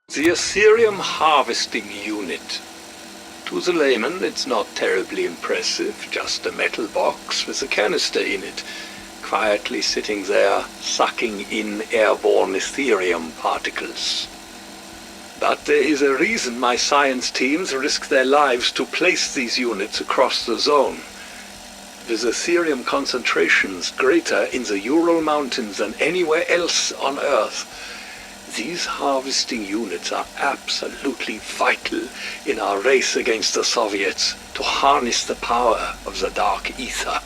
The Ethereum Harvesting Unit. To the layman, it's not terribly impressive, just a metal box with a canister in it, quietly sitting there, sucking in airborne Ethereum particles. But there is a reason my science teams risk their lives to place these units across the zone. With Ethereum concentrations greater in the Ural Mountains than anywhere else on Earth, these harvesting units are absolutely vital in our race against the Soviets to harness the power of the Dark Aether.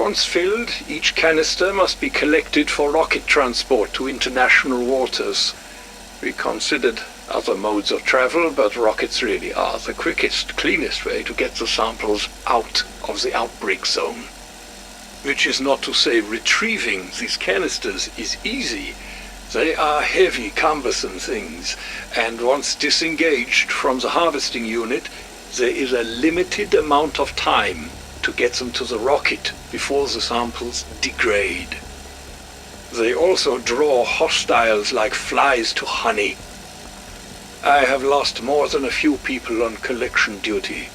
Once filled, each canister must be collected for rocket transport to international waters. We considered other modes of travel, but rockets really are the quickest, cleanest way to get the samples out of the outbreak zone. Which is not to say retrieving these canisters is easy. They are heavy, cumbersome things, and once disengaged from the harvesting unit, there is a limited amount of time to get them to the rocket before the samples degrade. They also draw hostiles like flies to honey. I have lost more than a few people on collection duty.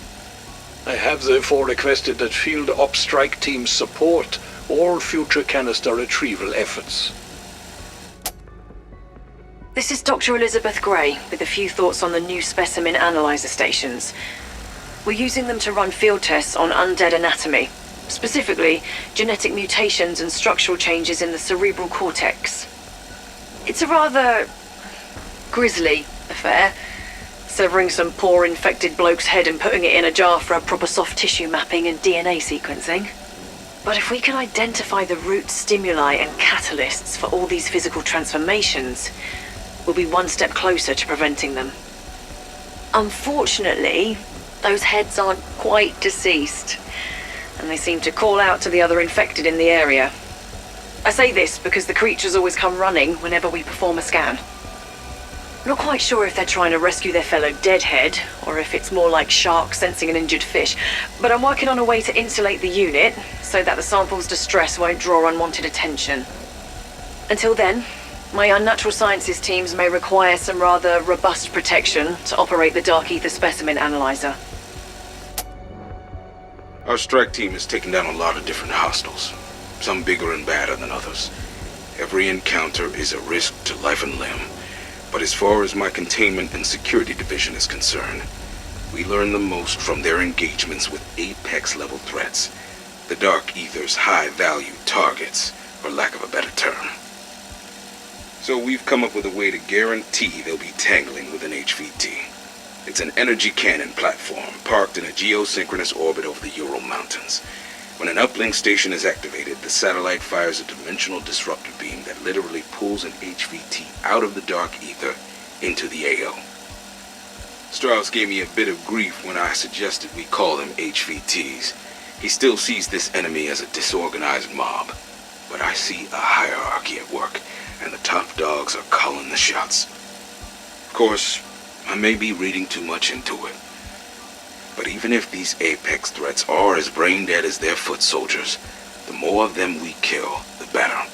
I have therefore requested that Field Op Strike Teams support all future canister retrieval efforts. This is Dr. Elizabeth Gray, with a few thoughts on the new specimen analyzer stations. We're using them to run field tests on undead anatomy, specifically genetic mutations and structural changes in the cerebral cortex. It's a rather grisly affair, severing some poor infected bloke's head and putting it in a jar for a proper soft tissue mapping and DNA sequencing. But if we can identify the root stimuli and catalysts for all these physical transformations, we'll be one step closer to preventing them. Unfortunately, those heads aren't quite deceased, and they seem to call out to the other infected in the area. I say this because the creatures always come running whenever we perform a scan. Not quite sure if they're trying to rescue their fellow deadhead, or if it's more like sharks sensing an injured fish, but I'm working on a way to insulate the unit so that the sample's distress won't draw unwanted attention. Until then, my unnatural sciences teams may require some rather robust protection to operate the Dark Aether specimen analyzer. Our strike team has taken down a lot of different hostiles, some bigger and badder than others. Every encounter is a risk to life and limb, but as far as my containment and security division is concerned, we learn the most from their engagements with apex-level threats, the Dark Aether's high-value targets, for lack of a better term. So we've come up with a way to guarantee they'll be tangling with an HVT. It's an energy cannon platform parked in a geosynchronous orbit over the Ural Mountains. When an uplink station is activated, the satellite fires a dimensional disruptor beam that literally pulls an HVT out of the Dark Aether into the AO. Strauss gave me a bit of grief when I suggested we call them HVTs. He still sees this enemy as a disorganized mob, but I see a hierarchy at work, and the top dogs are calling the shots. Of course, I may be reading too much into it, but even if these apex threats are as brain dead as their foot soldiers, the more of them we kill, the better.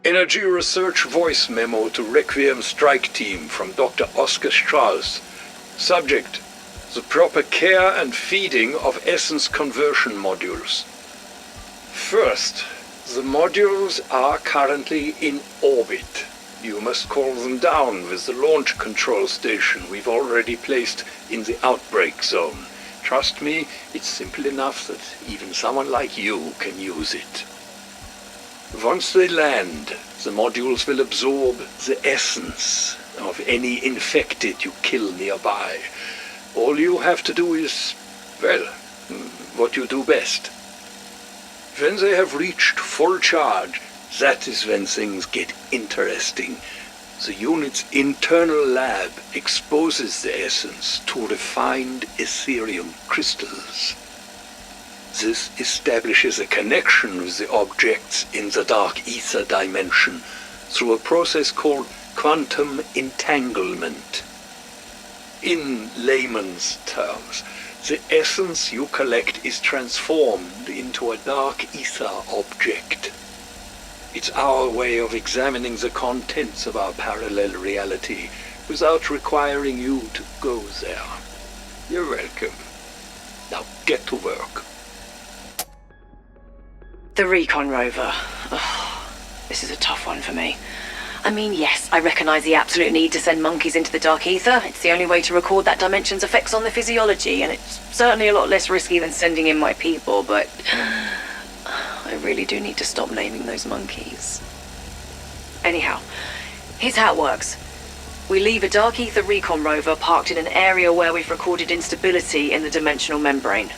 Energy Research voice memo to Requiem Strike Team from Dr. Oscar Strauss. Subject: the proper care and feeding of essence conversion modules. First, the modules are currently in orbit. You must call them down with the launch control station we've already placed in the outbreak zone. Trust me, it's simple enough that even someone like you can use it. Once they land, the modules will absorb the essence of any infected you kill nearby. All you have to do is, well, what you do best. When they have reached full charge, that is when things get interesting. The unit's internal lab exposes the essence to refined Ethereum crystals. This establishes a connection with the objects in the Dark Aether dimension through a process called quantum entanglement. In layman's terms, the essence you collect is transformed into a Dark Aether object. It's our way of examining the contents of our parallel reality without requiring you to go there. You're welcome. Now get to work. The recon rover. Ugh, this is a tough one for me. I mean, yes, I recognize the absolute need to send monkeys into the dark ether. It's the only way to record that dimension's effects on the physiology, and it's certainly a lot less risky than sending in my people, but I really do need to stop naming those monkeys. Anyhow, here's how it works. We leave a dark ether recon rover parked in an area where we've recorded instability in the dimensional membrane.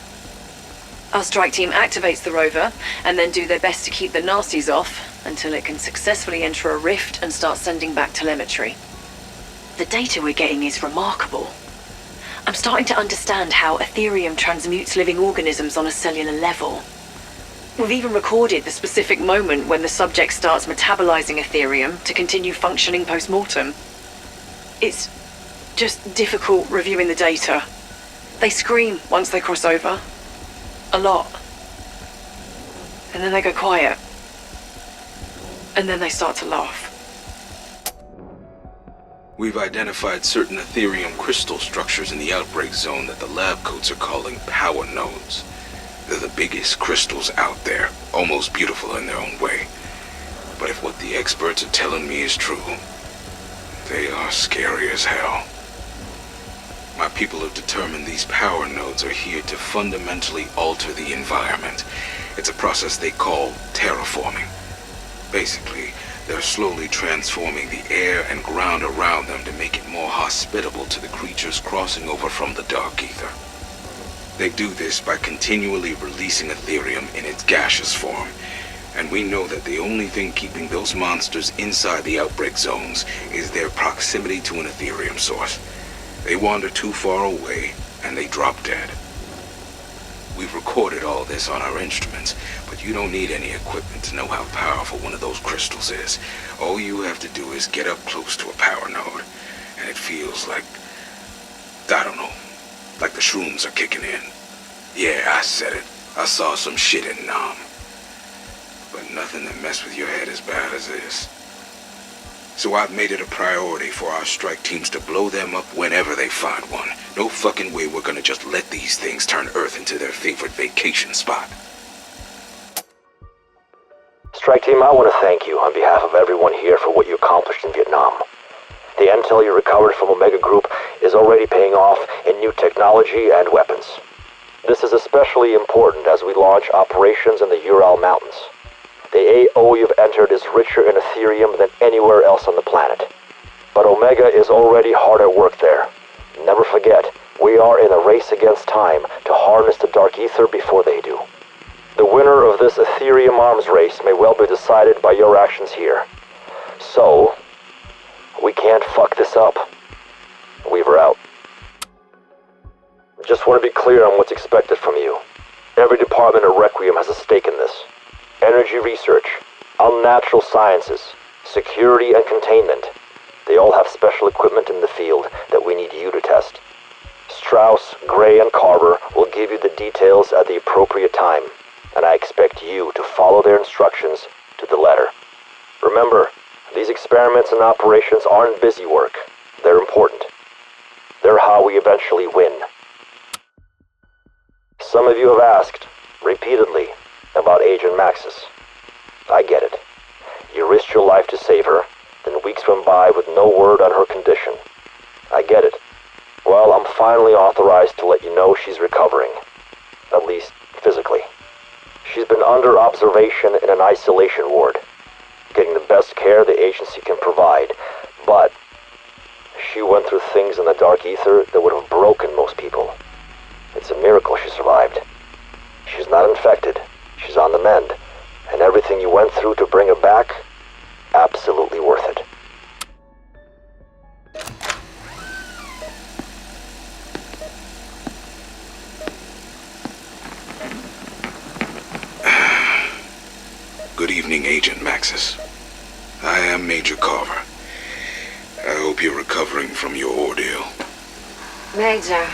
Our strike team activates the rover, and then do their best to keep the nasties off until it can successfully enter a rift and start sending back telemetry. The data we're getting is remarkable. I'm starting to understand how Ethereum transmutes living organisms on a cellular level. We've even recorded the specific moment when the subject starts metabolizing Ethereum to continue functioning post-mortem. It's just difficult reviewing the data. They scream once they cross over. A lot. And then they go quiet. And then they start to laugh. We've identified certain Ethereum crystal structures in the Outbreak zone that the lab coats are calling power nodes. They're the biggest crystals out there, almost beautiful in their own way. But if what the experts are telling me is true, they are scary as hell. My people have determined these power nodes are here to fundamentally alter the environment. It's a process they call terraforming. Basically, they're slowly transforming the air and ground around them to make it more hospitable to the creatures crossing over from the dark ether. They do this by continually releasing Ethereum in its gaseous form, and we know that the only thing keeping those monsters inside the Outbreak zones is their proximity to an Ethereum source. They wander too far away, and they drop dead. We've recorded all this on our instruments, but you don't need any equipment to know how powerful one of those crystals is. All you have to do is get up close to a power node, and it feels like, I don't know, like the shrooms are kicking in. Yeah, I said it. I saw some shit in Nam. But nothing that messed with your head as bad as this. So I've made it a priority for our strike teams to blow them up whenever they find one. No fucking way we're gonna just let these things turn Earth into their favorite vacation spot. Strike team, I want to thank you on behalf of everyone here for what you accomplished in Vietnam. The intel you recovered from Omega Group is already paying off in new technology and weapons. This is especially important as we launch operations in the Ural Mountains. The AO you've entered is richer in Ethereum than anywhere else on the planet. But Omega is already hard at work there. Never forget, we are in a race against time to harness the dark ether before they do. The winner of this Ethereum arms race may well be decided by your actions here. So, we can't fuck this up. Weaver out. Just want to be clear on what's expected from you. Every department at Requiem has a stake in this. Energy research, unnatural sciences, security and containment. They all have special equipment in the field that we need you to test. Strauss, Gray, and Carver will give you the details at the appropriate time, and I expect you to follow their instructions to the letter. Remember, these experiments and operations aren't busy work. They're important. They're how we eventually win. Some of you have asked, repeatedly, about Agent Maxis. I get it. You risked your life to save her, then weeks went by with no word on her condition. I get it. Well, I'm finally authorized to let you know she's recovering. At least, physically. She's been under observation in an isolation ward, getting the best care the agency can provide, but she went through things in the dark ether that would have broken most people. It's a miracle she survived. She's not infected. She's on the mend, and everything you went through to bring her back, absolutely worth it. Good evening, Agent Maxis. I am Major Carver. I hope you're recovering from your ordeal. Major,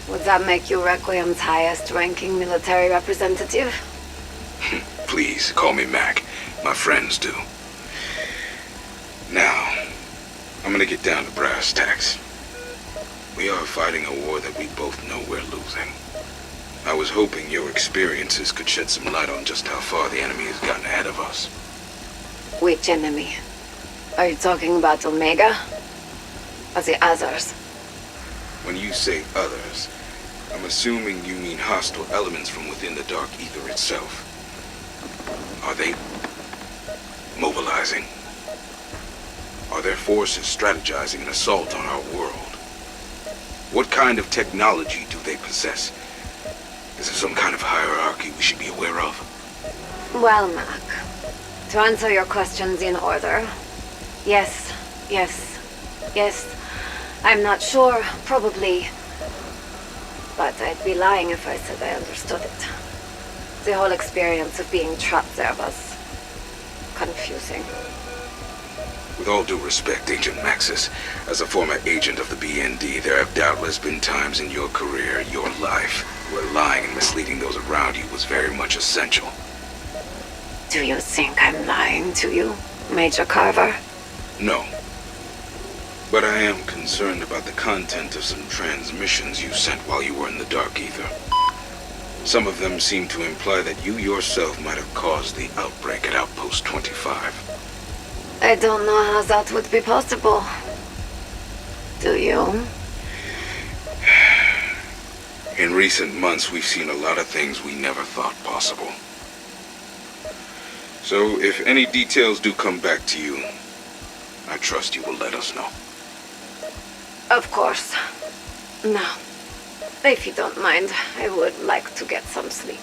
would that make you Requiem's highest-ranking military representative? Please, call me Mac. My friends do. Now, I'm gonna get down to brass tacks. We are fighting a war that we both know we're losing. I was hoping your experiences could shed some light on just how far the enemy has gotten ahead of us. Which enemy? Are you talking about Omega? Or the others? When you say others, I'm assuming you mean hostile elements from within the Dark Aether itself. Are they mobilizing? Are their forces strategizing an assault on our world? What kind of technology do they possess? Is there some kind of hierarchy we should be aware of? Well, Mac, to answer your questions in order, yes, yes, yes. I'm not sure, probably. But I'd be lying if I said I understood it. The whole experience of being trapped there was confusing. With all due respect, Agent Maxis, as a former agent of the BND, there have doubtless been times in your career, your life, where lying and misleading those around you was very much essential. Do you think I'm lying to you, Major Carver? No. But I am concerned about the content of some transmissions you sent while you were in the Dark Aether. Some of them seem to imply that you yourself might have caused the outbreak at Outpost 25. I don't know how that would be possible. Do you? In recent months, we've seen a lot of things we never thought possible. So, if any details do come back to you, I trust you will let us know. Of course. Now, if you don't mind, I would like to get some sleep.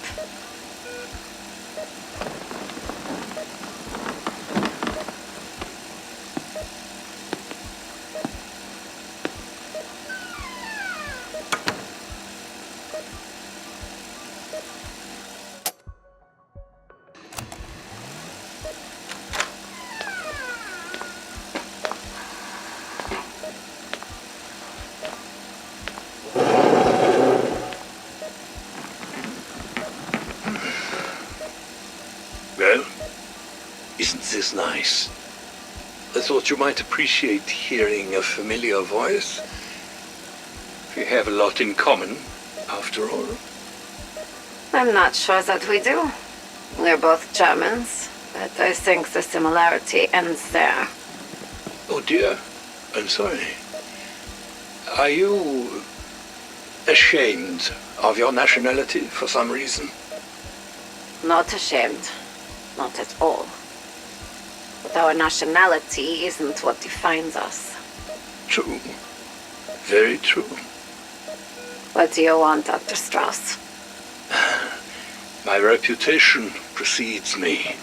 Well, isn't this nice? I thought you might appreciate hearing a familiar voice. We have a lot in common, after all. I'm not sure that we do. We're both Germans, but I think the similarity ends there. Oh dear, I'm sorry. Are you ashamed of your nationality for some reason? Not ashamed. Not at all. But our nationality isn't what defines us. True. Very true. What do you want, Dr. Strauss? My reputation precedes me.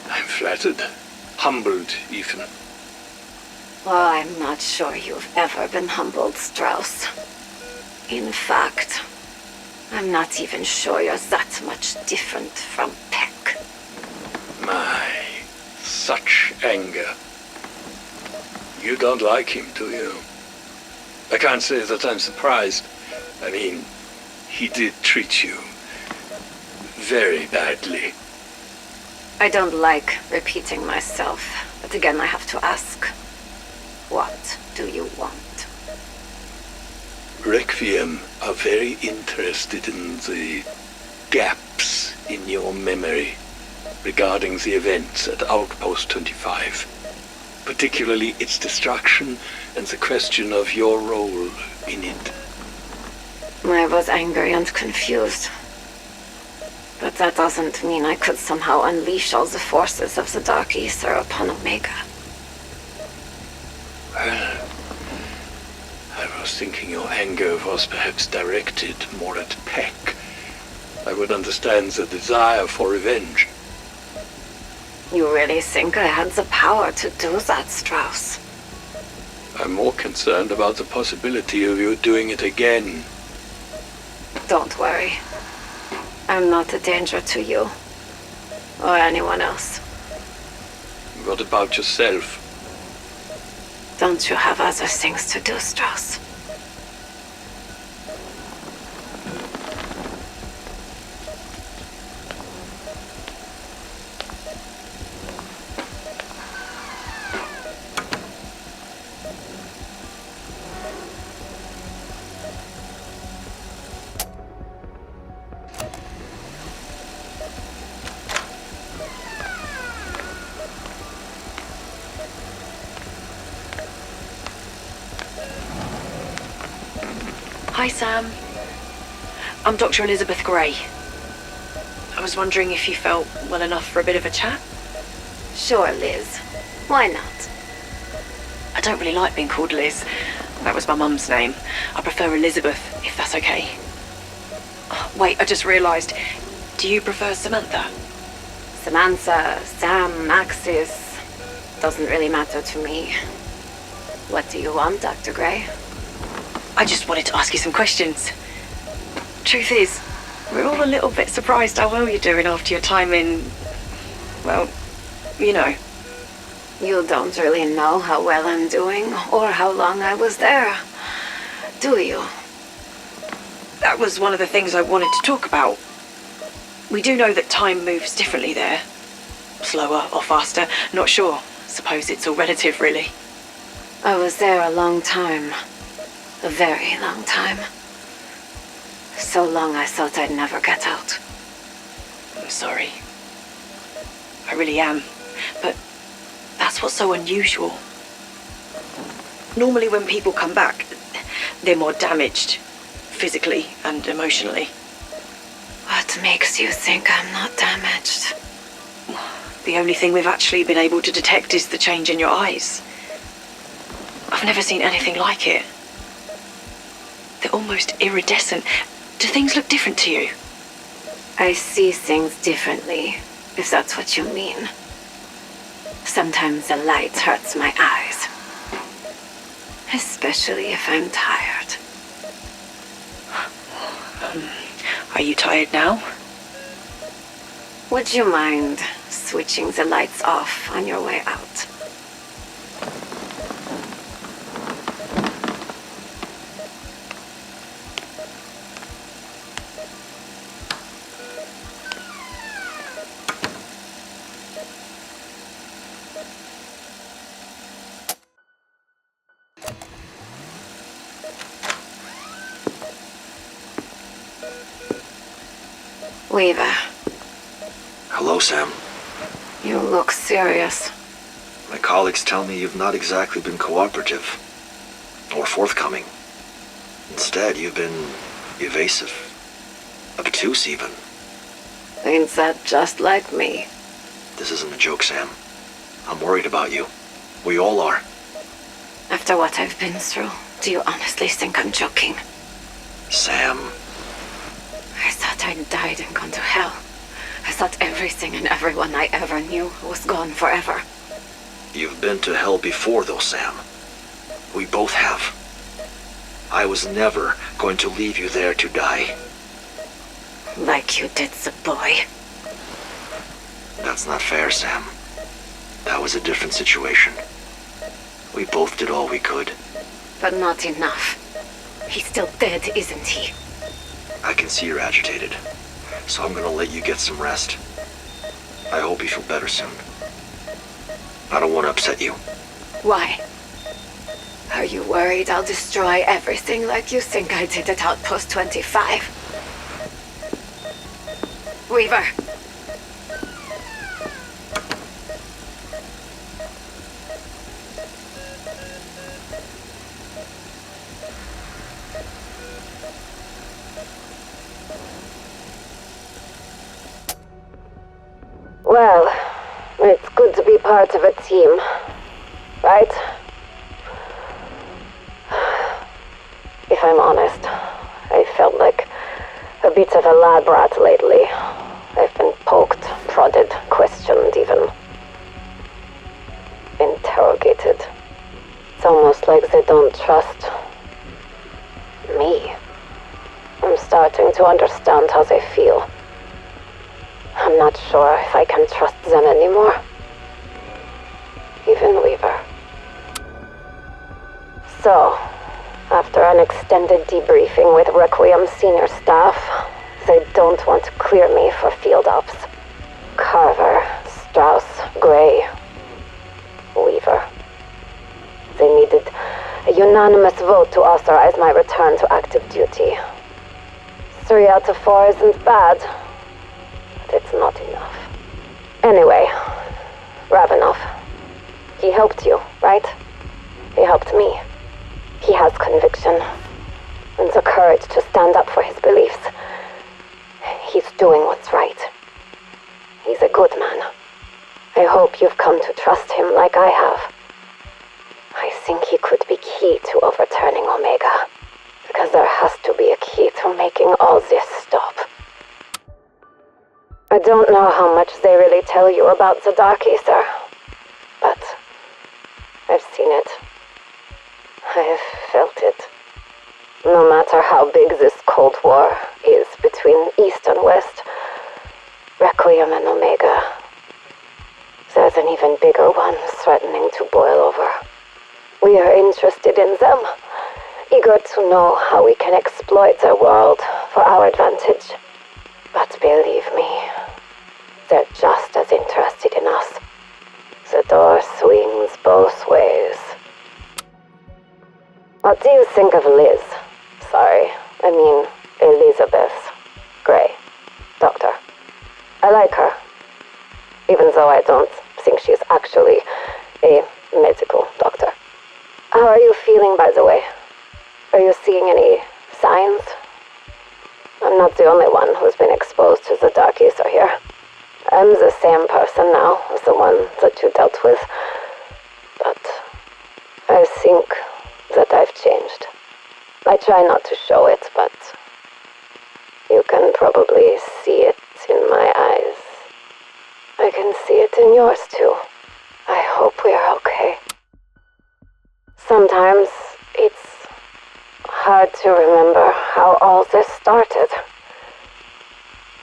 I'm flattered. Humbled, even. Well, I'm not sure you've ever been humbled, Strauss. In fact, I'm not even sure you're that much different from Peck. My, such anger. You don't like him, do you? I can't say that I'm surprised. I mean, he did treat you very badly. I don't like repeating myself, but again I have to ask. What do you want? Requiem are very interested in the gaps in your memory regarding the events at Outpost 25, particularly its destruction and the question of your role in it. I was angry and confused. But that doesn't mean I could somehow unleash all the forces of the Dark Aether upon Omega. Well, I was thinking your anger was perhaps directed more at Peck. I would understand the desire for revenge. You really think I had the power to do that, Strauss? I'm more concerned about the possibility of you doing it again. Don't worry. I'm not a danger to you. Or anyone else. What about yourself? Don't you have other things to do, Strauss? Hi, Sam. I'm Dr. Elizabeth Gray. I was wondering if you felt well enough for a bit of a chat? Sure, Liz. Why not? I don't really like being called Liz. That was my mum's name. I prefer Elizabeth, if that's okay. Oh, wait, I just realised. Do you prefer Samantha? Samantha, Sam, Maxis. Doesn't really matter to me. What do you want, Dr. Gray? I just wanted to ask you some questions. Truth is, we're all a little bit surprised how well you're doing after your time in... well, you know. You don't really know how well I'm doing, or how long I was there, do you? That was one of the things I wanted to talk about. We do know that time moves differently there. Slower or faster, not sure. Suppose it's all relative, really. I was there a long time. A very long time. So long I thought I'd never get out. I'm sorry. I really am. But that's what's so unusual. Normally when people come back, they're more damaged, physically and emotionally. What makes you think I'm not damaged? The only thing we've actually been able to detect is the change in your eyes. I've never seen anything like it. They're almost iridescent. Do things look different to you? I see things differently, if that's what you mean. Sometimes the light hurts my eyes. Especially if I'm tired. Are you tired now? Would you mind switching the lights off on your way out? Weaver, Hello, Sam. you look serious. My colleagues tell me you've not exactly been cooperative. Or forthcoming. Instead, you've been evasive. Obtuse, even. Ain't that just like me? This isn't a joke, Sam. I'm worried about you. We all are. After what I've been through, do you honestly think I'm joking? Sam. I thought I'd died and gone to hell. I thought everything and everyone I ever knew was gone forever. You've been to hell before, though, Sam. We both have. I was never going to leave you there to die. Like you did the boy. That's not fair, Sam. That was a different situation. We both did all we could. But not enough. He's still dead, isn't he? I can see you're agitated, so I'm gonna let you get some rest. I hope you feel better soon. I don't want to upset you. Why? Are you worried I'll destroy everything like you think I did at Outpost 25? Weaver! Well, it's good to be part of a team, right? If I'm honest, I felt like a bit of a lab rat lately. I've been poked, prodded, questioned even. Interrogated. It's almost like they don't trust me. I'm starting to understand how they feel. I'm not sure if I can trust them anymore. Even Weaver. So, after an extended debriefing with Requiem senior staff, they don't want to clear me for field ops. Carver, Strauss, Gray, Weaver. They needed a unanimous vote to authorize my return to active duty. 3 out of 4 isn't bad. It's not enough. Anyway, Ravenov. He helped you, right? He helped me. He has conviction. and the courage to stand up for his beliefs. He's doing what's right. He's a good man. I hope you've come to trust him like I have. I think he could be key to overturning Omega, because there has to be a key to making all this stop. I don't know how much they really tell you about the Dark Aether, but I've seen it. I've felt it. No matter how big this Cold War is between East and West, Requiem and Omega, there's an even bigger one threatening to boil over. We are interested in them, eager to know how we can exploit their world for our advantage. But believe me, they're just as interested in us. The door swings both ways. What do you think of Liz? Sorry, I mean Elizabeth Gray, Doctor. I like her, even though I don't think she's actually a medical doctor. How are you feeling, by the way? Are you seeing any signs? I'm not the only one who's been exposed to the Dark Aether here. I'm the same person now as the one that you dealt with, but I think that I've changed. I try not to show it, but you can probably see it in my eyes. I can see it in yours too. I hope we are okay. Sometimes it's hard to remember how all this started.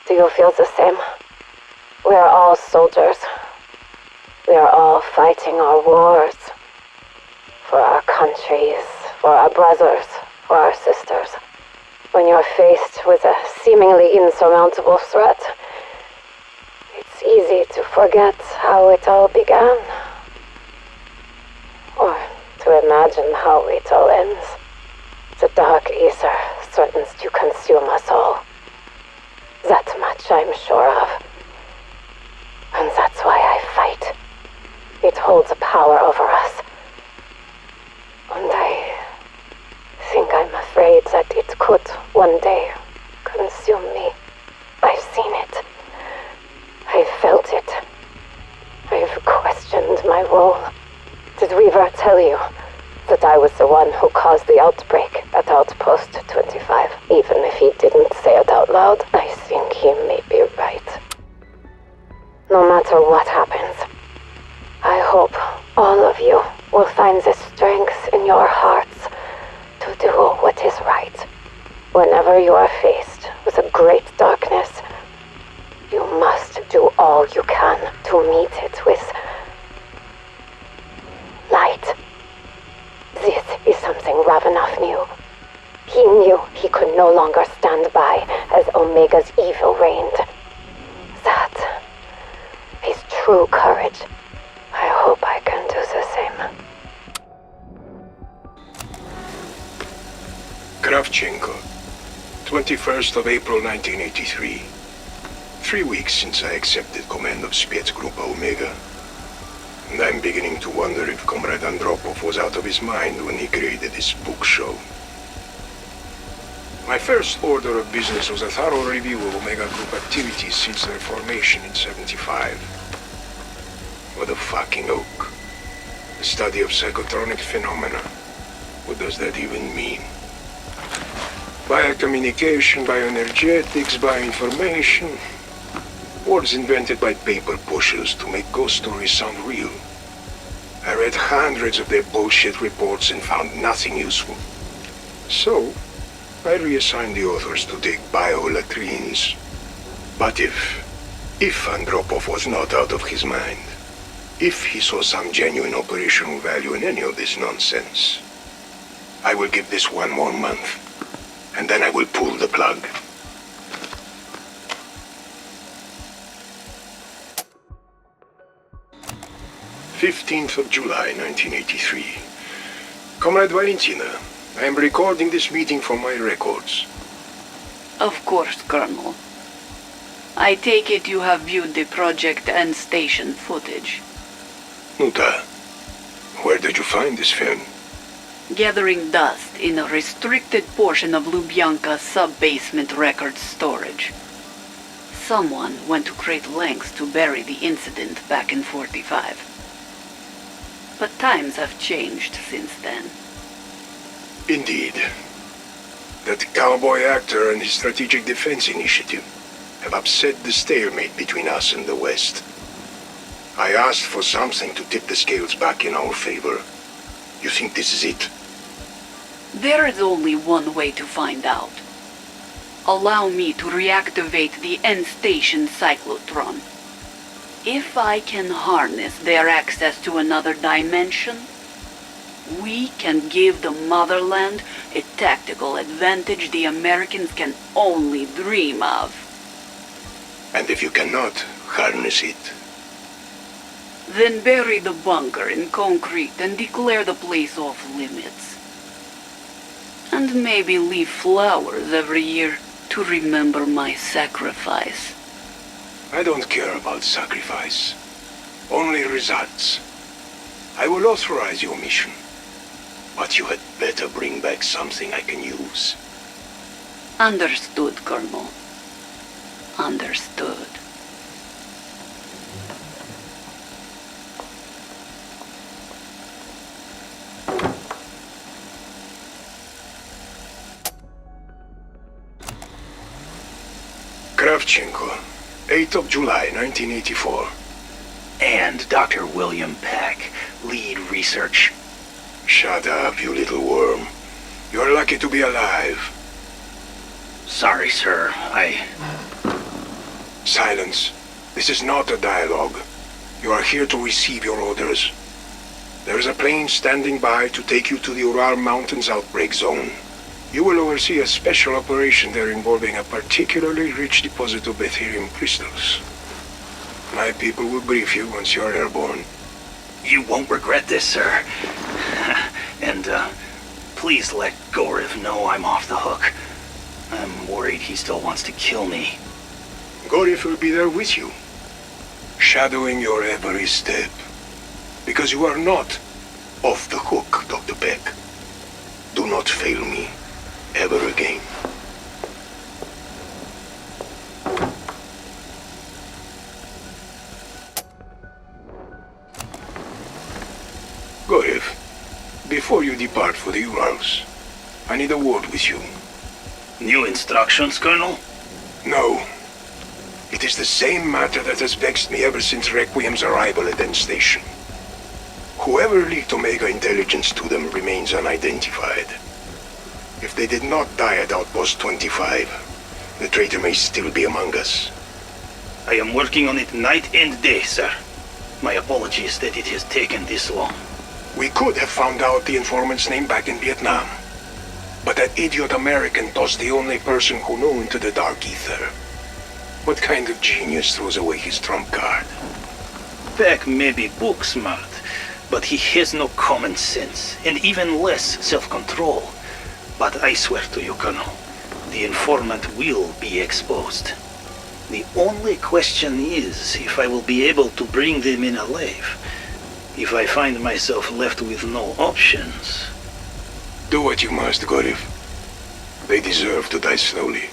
Do you feel the same? We are all soldiers. We are all fighting our wars. For our countries, for our brothers, for our sisters. When you're faced with a seemingly insurmountable threat, it's easy to forget how it all began. Or to imagine how it all ends. The Dark Aether threatens to consume us all. That much I'm sure of. And that's why I fight. It holds a power over us. And I think I'm afraid that it could one day consume me. I've seen it. I've felt it. I've questioned my role. Did Weaver tell you that I was the one who caused the outbreak at Outpost 25? Even if he didn't say it out loud, I think he may be right. No matter what happens, I hope all of you will find the strength in your hearts to do what is right. Whenever you are faced with a great darkness, you must do all you can to meet it with light. This is something Ravenov knew. He knew he could no longer stand by as Omega's evil reigned. That is true courage. I hope I can do the same. Kravchenko, 21st of April 1983. 3 weeks since I accepted command of Spetsgruppe Omega. And I'm beginning to wonder if Comrade Andropov was out of his mind when he created this book show. My first order of business was a thorough review of Omega Group activities since their formation in '75. What a fucking oak. The study of psychotronic phenomena. What does that even mean? Biocommunication, bioenergetics, bioinformation. Words invented by paper pushers to make ghost stories sound real. I read hundreds of their bullshit reports and found nothing useful. So, I reassigned the authors to take biolatrines. But if Andropov was not out of his mind, if he saw some genuine operational value in any of this nonsense, I will give this 1 more month, and then I will pull the plug. July 15th, 1983. Comrade Valentina, I am recording this meeting for my records. Of course, Colonel. I take it you have viewed the project and station footage. Nuta, where did you find this film? gathering dust in a restricted portion of Lubyanka's sub-basement records storage. Someone went to great lengths to bury the incident back in 45. But times have changed since then. Indeed. That cowboy actor and his strategic defense initiative have upset the stalemate between us and the West. I asked for something to tip the scales back in our favor. You think this is it? There is only one way to find out. Allow me to reactivate the end station cyclotron. If I can harness their access to another dimension, we can give the motherland a tactical advantage the Americans can only dream of. And if you cannot harness it? Then bury the bunker in concrete and declare the place off limits. And maybe leave flowers every year to remember my sacrifice. I don't care about sacrifice. Only results. I will authorize your mission. But you had better bring back something I can use. Understood, Colonel. Understood. Kravchenko, 8th of July, 1984. And Dr. William Peck, lead research. Shut up, you little worm. You're lucky to be alive. Sorry, sir. Silence. This is not a dialogue. You are here to receive your orders. There is a plane standing by to take you to the Ural Mountains outbreak zone. You will oversee a special operation there involving a particularly rich deposit of Ethereum crystals. My people will brief you once you are airborne. You won't regret this, sir. And, please let Gorev know I'm off the hook. I'm worried he still wants to kill me. Gorev will be there with you, shadowing your every step. Because you are not off the hook, Dr. Peck. Do not fail me ever again. Gorev, before you depart for the Urals, I need a word with you. New instructions, Colonel? No. It is the same matter that has vexed me ever since Requiem's arrival at End Station. Whoever leaked Omega intelligence to them remains unidentified. If they did not die at Outpost 25, the traitor may still be among us. I am working on it night and day, sir. My apologies that it has taken this long. We could have found out the informant's name back in Vietnam. But that idiot American tossed the only person who knew into the dark ether. What kind of genius throws away his trump card? Peck may be book smart, but he has no common sense, and even less self-control. But I swear to you, Colonel, the informant will be exposed. The only question is if I will be able to bring them in alive. If I find myself left with no options... Do what you must, Gorev. They deserve to die slowly.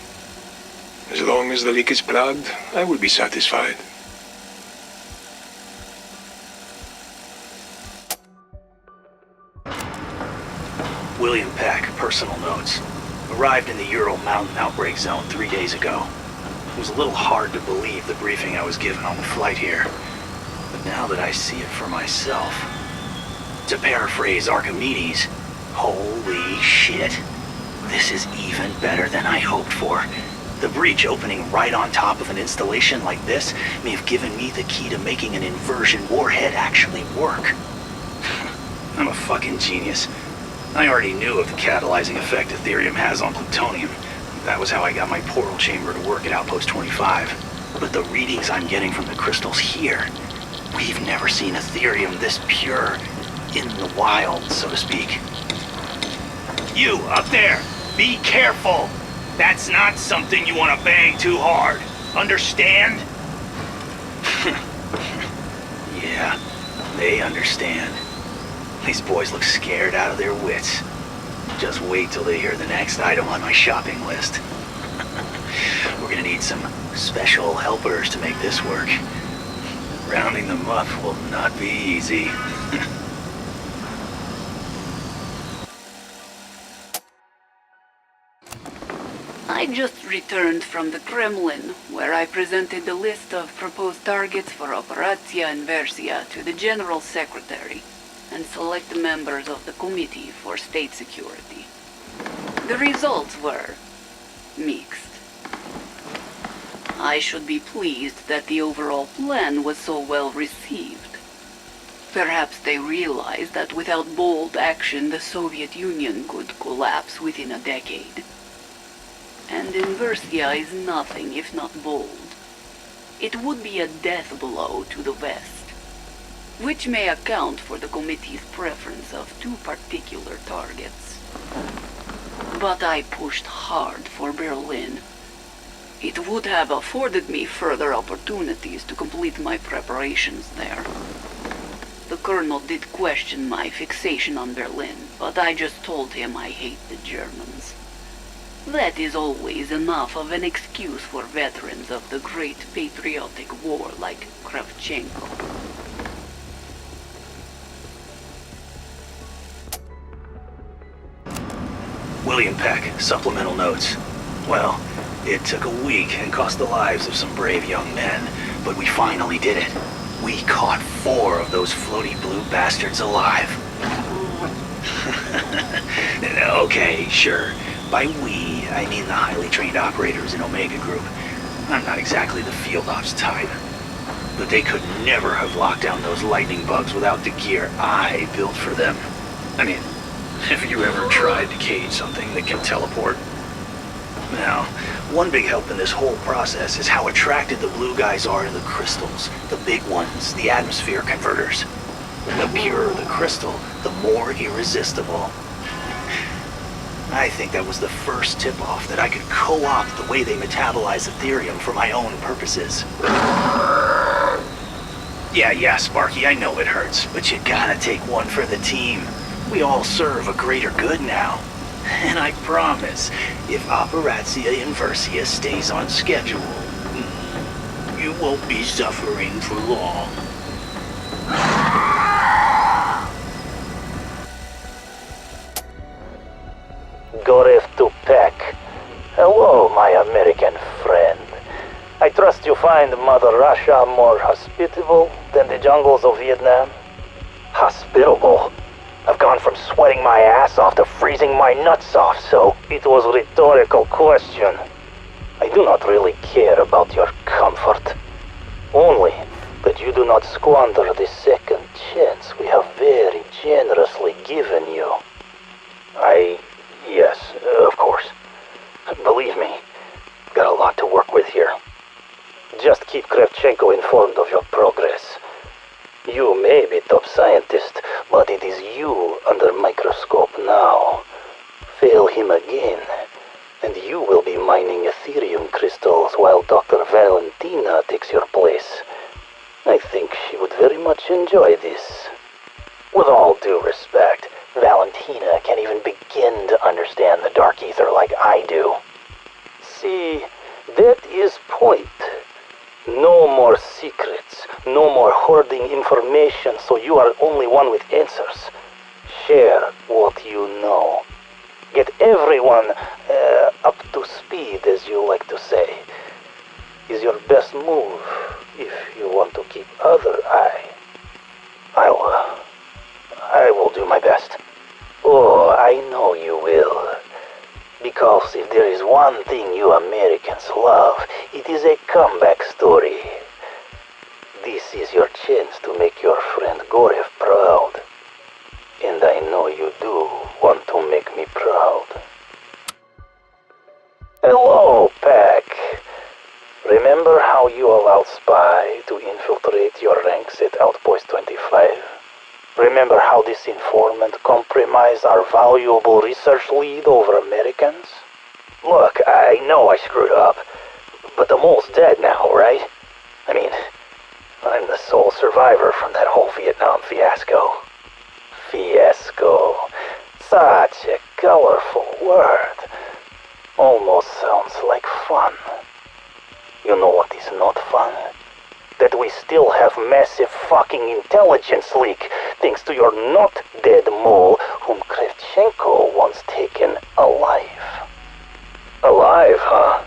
As long as the leak is plugged, I will be satisfied. William Peck, personal notes. Arrived in the Ural Mountain outbreak zone 3 days ago. It was a little hard to believe the briefing I was given on the flight here. But now that I see it for myself... To paraphrase Archimedes, holy shit. This is even better than I hoped for. The breach opening right on top of an installation like this may have given me the key to making an inversion warhead actually work. I'm a fucking genius. I already knew of the catalyzing effect Ethereum has on plutonium. That was how I got my portal chamber to work at Outpost 25. But the readings I'm getting from the crystals here, we've never seen Ethereum this pure, in the wild, so to speak. You, up there, be careful! That's not something you want to bang too hard. Understand? Yeah, they understand. These boys look scared out of their wits. Just wait till they hear the next item on my shopping list. We're gonna need some special helpers to make this work. Rounding them up will not be easy. I just returned from the Kremlin, where I presented the list of proposed targets for Operatia Inversia to the General Secretary and select members of the Committee for State Security. The results were mixed. I should be pleased that the overall plan was so well received. Perhaps they realized that without bold action, the Soviet Union could collapse within a decade. And Inversia is nothing if not bold. It would be a death blow to the West, which may account for the committee's preference of two particular targets. But I pushed hard for Berlin. It would have afforded me further opportunities to complete my preparations there. The Colonel did question my fixation on Berlin, but I just told him I hate the Germans. That is always enough of an excuse for veterans of the Great Patriotic War like Kravchenko. William Peck, supplemental notes. Well, it took a week and cost the lives of some brave young men, but we finally did it. We caught 4 of those floaty blue bastards alive. Okay, sure. By we, I mean the highly trained operators in Omega Group. I'm not exactly the field ops type. But they could never have locked down those lightning bugs without the gear I built for them. I mean, have you ever tried to cage something that can teleport? Now, one big help in this whole process is how attracted the blue guys are to the crystals, the big ones, the atmosphere converters. The purer the crystal, the more irresistible. I think that was the first tip-off that I could co-opt the way they metabolize Ethereum for my own purposes. Yeah, Sparky, I know it hurts, but you gotta take one for the team. We all serve a greater good now. And I promise, if Operatia Inversia stays on schedule, you won't be suffering for long. Gorev to Peck. Hello, my American friend. I trust you find Mother Russia more hospitable than the jungles of Vietnam? Hospitable? I've gone from sweating my ass off to freezing my nuts off, so it was a rhetorical question. I do not really care about your comfort. Only that you do not squander the second chance we have very generously given you. Yes, of course. Believe me, got a lot to work with here. Just keep Kravchenko informed of your progress. You may be top scientist, but it is you under microscope now. Fail him again, and you will be mining Ethereum crystals while Dr. Valentina takes your place. I think she would very much enjoy this. With all due respect, Valentina can't even begin to understand the Dark Aether like I do. See, that is point. No more secrets, no more hoarding information so you are only one with answers. Share what you know. Get everyone up to speed, as you like to say, is your best move if you want to keep other eye. I will do my best. Oh, I know you will. Because if there is one thing you Americans love, it is a comeback story. This is your chance to make your friend Gorev proud. And I know you do want to make me proud. Hello, Pack. Remember how you allowed Spy to infiltrate your ranks at Outpost 25? Remember how this informant compromised our valuable research lead over Americans? Look, I know I screwed up, but the mole's dead now, right? I mean, I'm the sole survivor from that whole Vietnam fiasco. Fiasco? colorful word. Almost sounds like fun. You know what is not fun? That we still have massive fucking intelligence leak thanks to your not dead mole whom Kravchenko once taken alive. Alive, huh?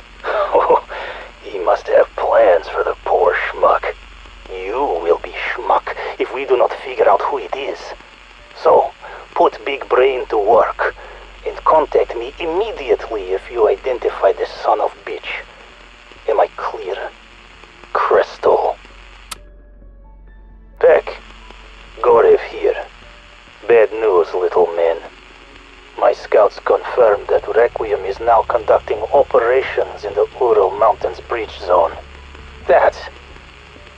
He must have plans for the poor schmuck. You will be schmuck if we do not figure out who it is. So, put big brain to work, and contact me immediately if you identify this son of bitch. Am I clear? Crystal. Peck, Gorev here. Bad news, little man. My scouts confirmed that Requiem is now conducting operations in the Ural Mountains breach zone.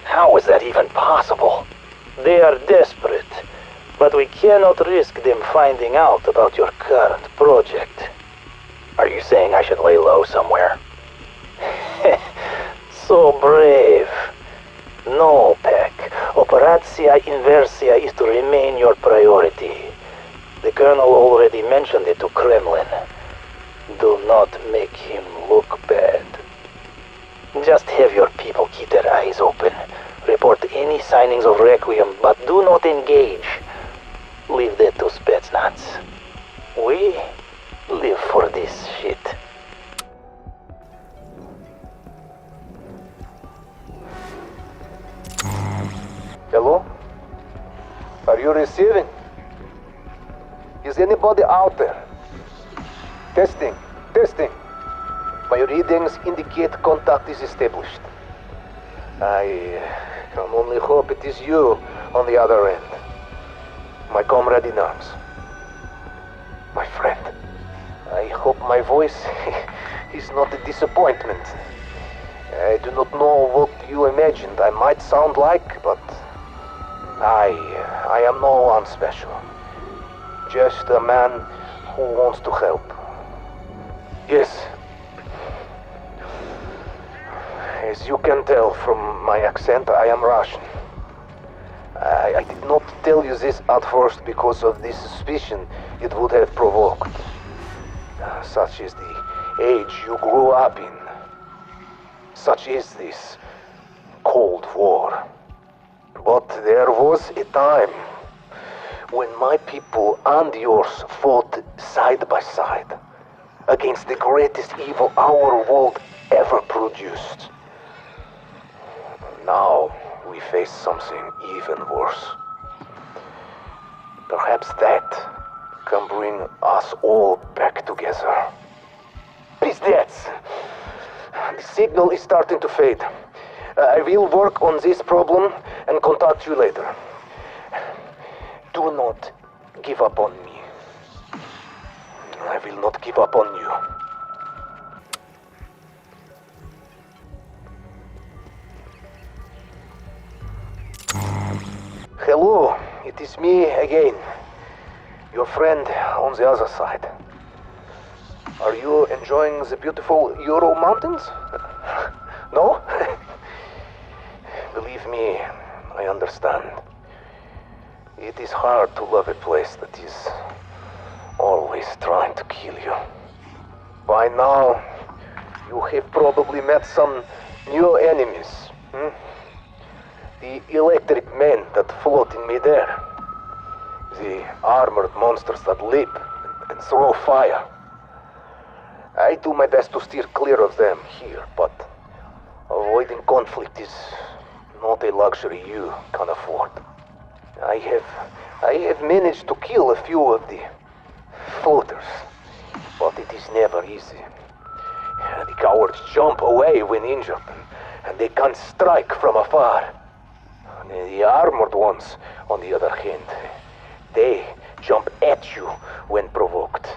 How is that even possible? They are desperate, but we cannot risk them finding out about your current project. Are you saying I should lay low somewhere? So brave. No, Peck. Operatia Inversia is to remain your priority. The Colonel already mentioned it to Kremlin. Do not make him look bad. Just have your people keep their eyes open. Report any signings of Requiem, but do not engage. Leave that to Spetsnaz. We live for this shit. Hello? Are you receiving? Is anybody out there? Testing. My readings indicate contact is established. I can only hope it is you on the other end. My comrade in arms. My friend. I hope my voice is not a disappointment. I do not know what you imagined I might sound like, but I am no one special. Just a man who wants to help. Yes. As you can tell from my accent, I am Russian. I did not tell you this at first because of the suspicion it would have provoked. Such is the age you grew up in. Such is this Cold War. But there was a time when my people and yours fought side by side against the greatest evil our world ever produced. Now we face something even worse. Perhaps that can bring us all back together. Pizdets! The signal is starting to fade. I will work on this problem and contact you later. Do not give up on me. I will not give up on you. Hello, it is me again. Your friend on the other side. Are you enjoying the beautiful Ural Mountains? No? Believe me, I understand. It is hard to love a place that is always trying to kill you. By now, you have probably met some new enemies. The electric men that float in midair. The armored monsters that leap and throw fire. I do my best to steer clear of them here, but avoiding conflict is not a luxury you can afford. I have managed to kill a few of the floaters, but it is never easy. The cowards jump away when injured, and they can strike from afar. The armored ones, on the other hand, they jump at you when provoked.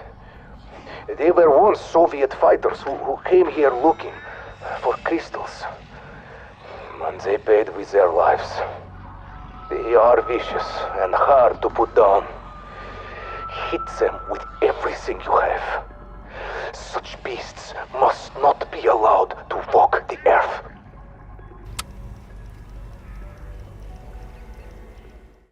They were once Soviet fighters who came here looking for crystals. And they paid with their lives. They are vicious and hard to put down. Hit them with everything you have.